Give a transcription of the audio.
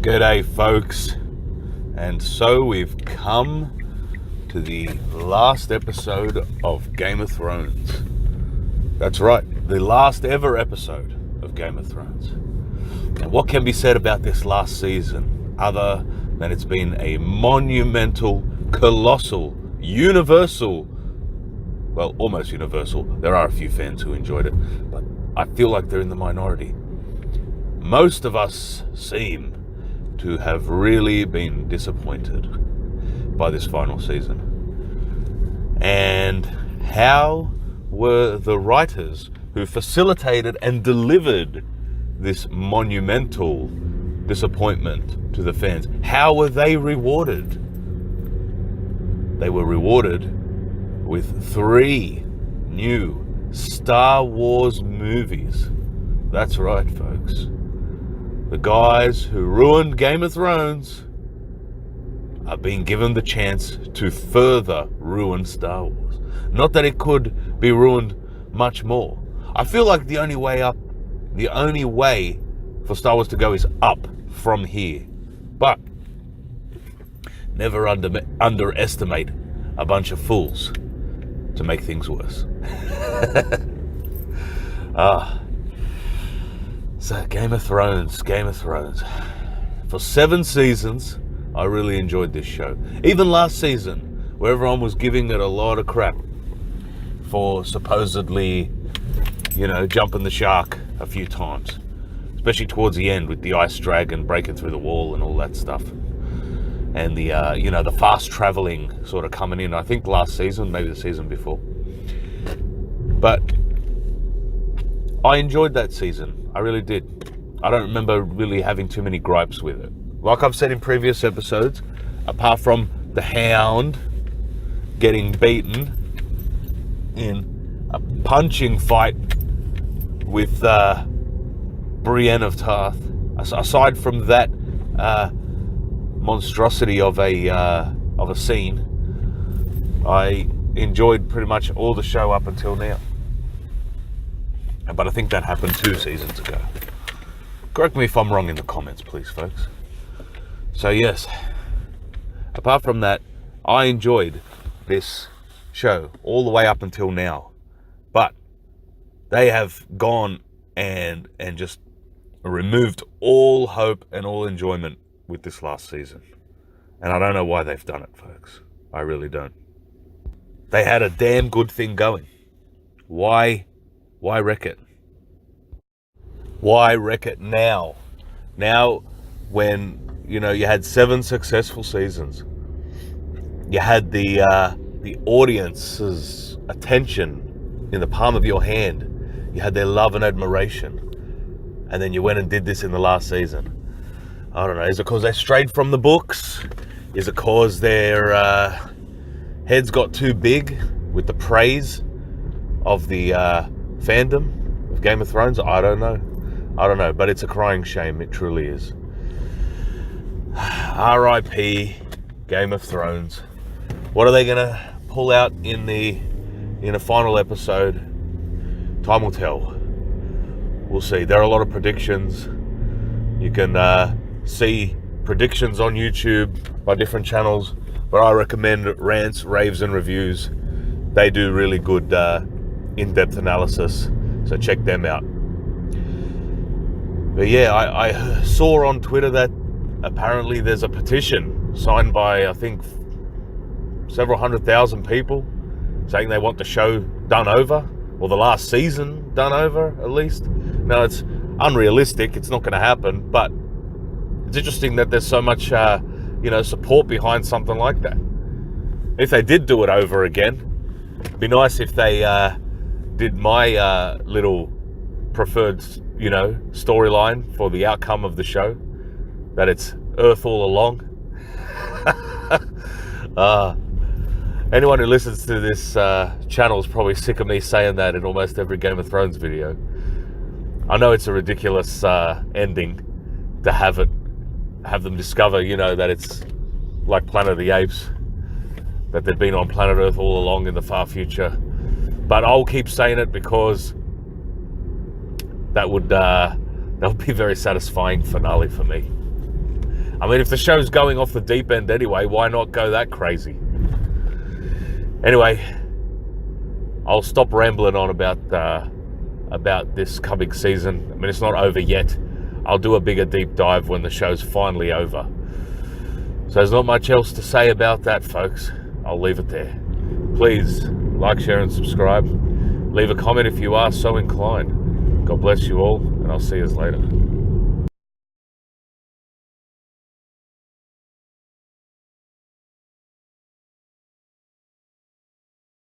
G'day folks, and so we've come to the last episode of Game of Thrones. That's right, the last ever episode of Game of Thrones. And what can be said about this last season other than it's been a monumental, colossal, universal, well, almost universal. There are a few fans who enjoyed it, but I feel like they're in the minority. Most of us seem to have really been disappointed by this final season. And how were the writers who facilitated and delivered this monumental disappointment to the fans, how were they rewarded? They were rewarded with 3 new Star Wars movies. That's right, folks. The guys who ruined Game of Thrones are being given the chance to further ruin Star Wars. Not that it could be ruined much more. I feel like the only way for Star Wars to go is up from here. But never underestimate a bunch of fools to make things worse. So Game of Thrones. For 7 seasons, I really enjoyed this show. Even last season, where everyone was giving it a lot of crap for supposedly, jumping the shark a few times. Especially towards the end with the ice dragon breaking through the wall and all that stuff. And the fast traveling sort of coming in, I think last season, maybe the season before. But I enjoyed that season. I really did. I don't remember really having too many gripes with it. Like I've said in previous episodes, apart from the Hound getting beaten in a punching fight with Brienne of Tarth, aside from that monstrosity of a scene, I enjoyed pretty much all the show up until now. But I think that happened 2 seasons ago. Correct me if I'm wrong in the comments, please, folks. So yes, apart from that, I enjoyed this show all the way up until now. But they have gone and just removed all hope and all enjoyment with this last season. And I don't know why they've done it, folks. I really don't. They had a damn good thing going. Why wreck it? Why wreck it now? Now, when you had 7 successful seasons, you had the audience's attention in the palm of your hand. You had their love and admiration, and then you went and did this in the last season. I don't know. Is it because they strayed from the books? Is it because their heads got too big with the praise of the fandom of Game of Thrones? I don't know, but it's a crying shame. It truly is. R.I.P. Game of Thrones. What are they gonna pull out in a final episode? Time will tell. We'll see. There are a lot of predictions. You can see predictions on YouTube by different channels, but I recommend Rants, Raves and Reviews. They do really good in-depth analysis, so check them out. But yeah, I saw on Twitter that apparently there's a petition signed by, I think, several 100,000 people saying they want the show done over, or the last season done over, at least. Now, it's unrealistic. It's not going to happen, but it's interesting that there's so much, support behind something like that. If they did do it over again, it'd be nice if they did my little preferred, storyline for the outcome of the show, that it's Earth all along. Anyone who listens to this channel is probably sick of me saying that in almost every Game of Thrones video. I know it's a ridiculous ending to have them discover, that it's like Planet of the Apes, that they've been on planet Earth all along in the far future. But I'll keep saying it because that would be a very satisfying finale for me. I mean, if the show's going off the deep end anyway, why not go that crazy? Anyway, I'll stop rambling on about this coming season. I mean, it's not over yet. I'll do a bigger deep dive when the show's finally over. So there's not much else to say about that, folks. I'll leave it there. Please like, share, and subscribe. Leave a comment if you are so inclined. God bless you all, and I'll see you later.